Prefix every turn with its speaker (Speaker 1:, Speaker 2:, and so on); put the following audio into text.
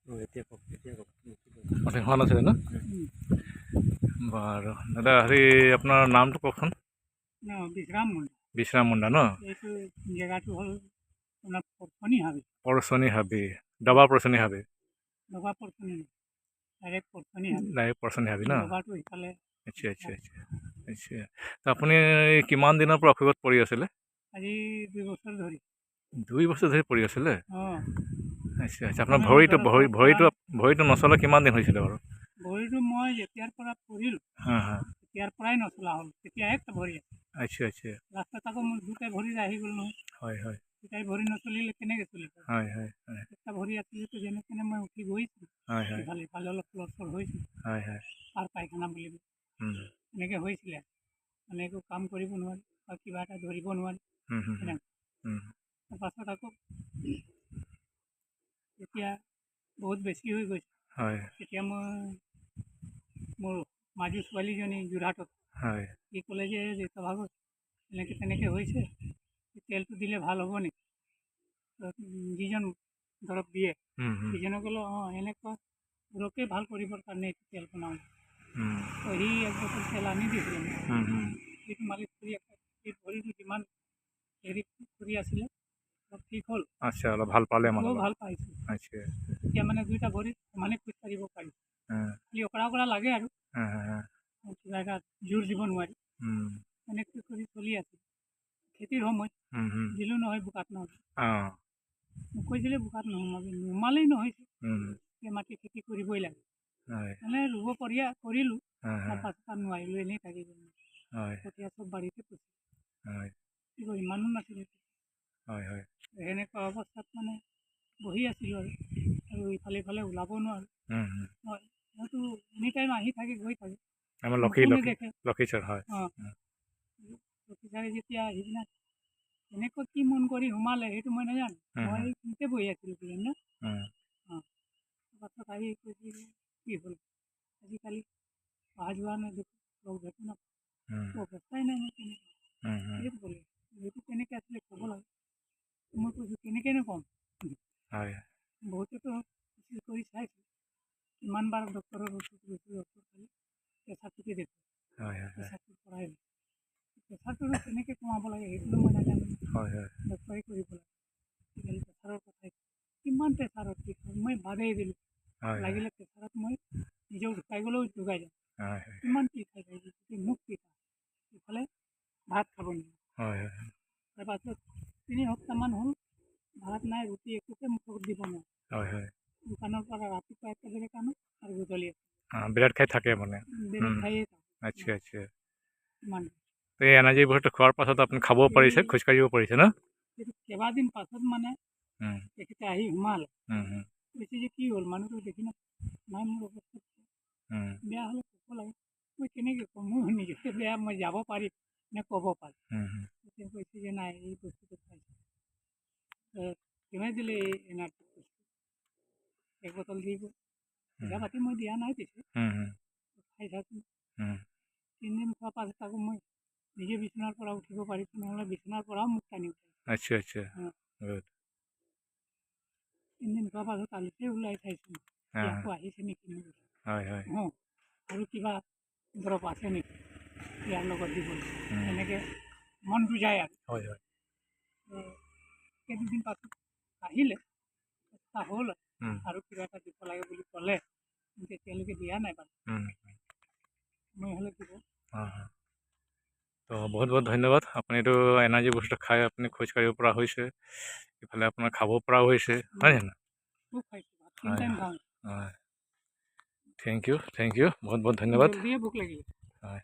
Speaker 1: অথনি হোৱা নাছিলে ন? বাৰু দাদা হেৰি আপোনাৰ নামটো কওকচোন।
Speaker 2: বিশ্ৰাম মুণ্ডা।
Speaker 1: বিশ্ৰাম মুণ্ডা ন?
Speaker 2: এইটো জেগাটো হ'ল আপোনাৰ পৰচনি হাবি।
Speaker 1: পৰচনি হাবি, ডবা পৰচনি হাবি।
Speaker 2: ডবা পৰচনি নহয়, ডাইৰেক্ট পৰচনি হাবি।
Speaker 1: ডাইৰেক্ট পৰচনি হাবি ন?
Speaker 2: ডবাটো সিফালে।
Speaker 1: আচ্ছা আচ্ছা আচ্ছা আচ্ছা। তো আপুনি কিমান দিনৰ পৰা অসুখত পৰি আছিলে?
Speaker 2: আজি 2 বছৰ ধৰি।
Speaker 1: 2 বছৰ ধৰি পৰি আছিলে?
Speaker 2: অঁ,
Speaker 1: আচ্ছা আচ্ছা। আপোনাৰ
Speaker 2: মই ধৰক
Speaker 1: ভৰিটো নচলা কিমান দিন হৈছিলে বাৰু?
Speaker 2: ভৰিটো মই যেতিয়াৰ পৰা পৰিলোঁ
Speaker 1: হা হা।
Speaker 2: তেতিয়াৰ পৰাই নচলা হ'ল। তেতিয়াহে ভৰি আছে।
Speaker 1: আচ্ছা আচ্ছা।
Speaker 2: ৰাস্তাত আকৌ মোৰ দুটাই ভৰি আহি গ'ল নহয়।
Speaker 1: হয় হয়
Speaker 2: দুটাই ভৰি নচলিলে কেনেকৈ চলিব?
Speaker 1: হয় হয় হয়
Speaker 2: এটা ভৰি আছিলেতো যেনে তেনে মই উঠি গৈছোঁ।
Speaker 1: হয় হয়
Speaker 2: ইফালে ইফালে অলপ লৰচৰ হৈছোঁ।
Speaker 1: হয় হয়।
Speaker 2: পাৰ পায়খানা বুলিব এনেকৈ হৈছিলে। মানে একো কাম কৰিব নোৱাৰি বা কিবা এটা ধৰিব নোৱাৰি এনেকৈ। তাৰপাছত আকৌ এতিয়া বহুত বেছি হৈ গৈছে।
Speaker 1: হয়
Speaker 2: তেতিয়া মই মোৰ মাজু ছোৱালীজনী যোৰহাটত,
Speaker 1: হয়
Speaker 2: সি ক'লে যে ভাগত এনেকৈ তেনেকৈ হৈছে, তেলটো দিলে ভাল হ'ব নেকি? যিজন দৰৱ দিয়ে সিজনে ক'লে অঁ এনেকুৱা ৰোগকে ভাল কৰিবৰ কাৰণে এইটো তেল বনাওঁ। তো সি 1 বটল তেল আনি দিছিলে মোক। সেইটো মালিচ কৰি আছে। সেই ভৰিটো যিমান হেৰি কৰি আছিলে অলপ ঠিক হ'ল।
Speaker 1: আচ্ছা, অলপ ভাল পালে মানে
Speaker 2: ময়ো
Speaker 1: অলপ।
Speaker 2: ভাল পাইছোঁ।
Speaker 1: আচ্ছা।
Speaker 2: এতিয়া মানে 2টা ভৰি মানে খোজকাঢ়িব পাৰি। খালি অকৰা অকৰা লাগে আৰু কিবা এটা জোৰ দিব নোৱাৰি। এনেকৈ কৰি চলি আছে। খেতিৰ সময় দিলোঁ নহয় বোকাত নহয়।
Speaker 1: অঁ
Speaker 2: মোক কৈছিলে বোকাত নোমালেই নহয়। সেই মাটি খেতি কৰিবই লাগে।
Speaker 1: হয়
Speaker 2: মানে ৰুব কৰিলোঁ।
Speaker 1: হয়
Speaker 2: তাৰপাছত নোৱাৰিলোঁ, এনেই থাকি গ'ল।
Speaker 1: হয়
Speaker 2: কঠীয়া চব বাৰীতে পৰি
Speaker 1: হয়
Speaker 2: কি কৰিম, মানুহ নাছিলে।
Speaker 1: হয় হয়
Speaker 2: সেনেকুৱা অৱস্থাত মানে বহি আছিলোঁ আৰু ইফালে ইফালে ওলাব নোৱাৰোঁ। হয়, সিহঁতো এনি টাইম আহি থাকে গৈ থাকে।
Speaker 1: আমাৰ
Speaker 2: মোকো নেদেখে।
Speaker 1: লক্ষীশ্বৰ হয়।
Speaker 2: অঁ, লক্ষীচাৰে যেতিয়া আহি কিনে এনেকৈ কি মন কৰি সোমালে সেইটো মই নাজানো। মই নিজে বহি আছিলোঁ বুলি ন। অঁ, তাৰপাছত আহি কৈছে কি হ'ল, আজিকালি অহা যোৱা নেদেখোঁ, লগ ভেটো নাপাওঁ, অৱস্থাই নাই মই কেনেকৈ সেইটো ক'লে। সেইটো কেনেকৈ আছিলে ক'ব লাগে। মই কৈছোঁ কেনেকৈনো ক'ম।
Speaker 1: হয়
Speaker 2: বহুতেতো চিকিৎসা কৰি চাইছোঁ, কিমানবাৰ ডক্টৰৰ ওচৰত গৈছোঁ, ডক্টৰ খালি প্ৰেছাৰটোকে দেখোঁ,
Speaker 1: হয়
Speaker 2: প্ৰেছাৰটো কৰাই নাই। প্ৰেছাৰটোনো কেনেকৈ কমাব লাগে সেইটোনো মই নাজানো।
Speaker 1: হয় হয়
Speaker 2: ডক্টৰে কৰিব লাগে। আজিকালি প্ৰেছাৰৰ কথাই কিমান প্ৰেছাৰত কি কৰোঁ মই বাদেই দিলোঁ।
Speaker 1: হয়
Speaker 2: লাগিলে প্ৰেছাৰত মই নিজেও ঢুকাই গ'লেও ঢুকাই যাম।
Speaker 1: হয়
Speaker 2: কিমান কি খাই থাকিব, মোক কি খায়। ইফালে ভাত খাব নোৱাৰোঁ।
Speaker 1: হয় হয়
Speaker 2: তাৰপাছত 3 সপ্তাহমান হ'ল ভাত নাই, ৰুটি একোকে মুখত দিব নোৱাৰোঁ।
Speaker 1: হয় হয়।
Speaker 2: দোকানৰ পৰা ৰাতিপুৱা একেবাৰে আনো আৰু গধূলি
Speaker 1: বিৰাট খাই থাকে মানে।
Speaker 2: বেলেগ খায়ে
Speaker 1: আচ্ছা আচ্ছা।
Speaker 2: ইমান
Speaker 1: এই এনাৰ্জি বস্তু খোৱাৰ পাছত আপুনি খাব পাৰিছে, খোজকাঢ়িব পাৰিছে ন?
Speaker 2: সেইটো কেইবাদিন পাছত মানে তেখেতে আহি সোমালে। কৈছে যে কি হ'ল, মানুহটো দেখি নাই মোৰ অৱস্থা বেয়া হ'লে ক'ব লাগে। মই কেনেকৈ ক'ম, মোৰ নিজকে বেয়া, মই যাব পাৰিম নে ক'ব পাৰিম। তেতিয়া কৈছে যে নাই এই বস্তুটো খাইছে। কিমান দিলে এই এনাৰ্জি বস্তু 1 বটল দিব। পইচা পাতি মই দিয়া নাই পিছে, খাই থাকোঁ। 3 দিন খোৱাৰ পাছত আকৌ মই নিজে বিচনাৰ পৰা উঠিব পাৰিছোঁ, নহ'লে বিচনাৰ পৰাও মোক টানি উঠাইছে।
Speaker 1: আচ্ছা আচ্ছা।
Speaker 2: 3 দিন খোৱাৰ পাছত কালিতে ওলাই চাইছোঁ আকৌ আহিছে নেকি মোৰ।
Speaker 1: হয় হয়
Speaker 2: অঁ, আৰু কিবা দৰৱ আছে নেকি ইয়াৰ লগত দিবলৈ, এনেকৈ মনটো যায় আৰু।
Speaker 1: হয় হয়
Speaker 2: কেইদিন পাছত আহিলে হ'ল আৰু কিবা এটা দিব লাগে বুলি ক'লে, কিন্তু এতিয়ালৈকে দিয়া নাই বাৰু। মই হ'লে দিব।
Speaker 1: তো বহুত বহুত ধন্যবাদ। আপুনিতো এনাৰ্জি বস্তু খাই আপুনি খোজকাঢ়িব পৰা হৈছে, ইফালে আপোনাৰ খাব পৰাও হৈছে, হয় নে নহয়?
Speaker 2: খুব খাইছোঁ, ভাত 3
Speaker 1: হয়
Speaker 2: টাইম খাওঁ।
Speaker 1: হয়। থেংক ইউ বহুত বহুত ধন্যবাদ।
Speaker 2: জলদিয়ে ভোক লাগিলে।
Speaker 1: হয়।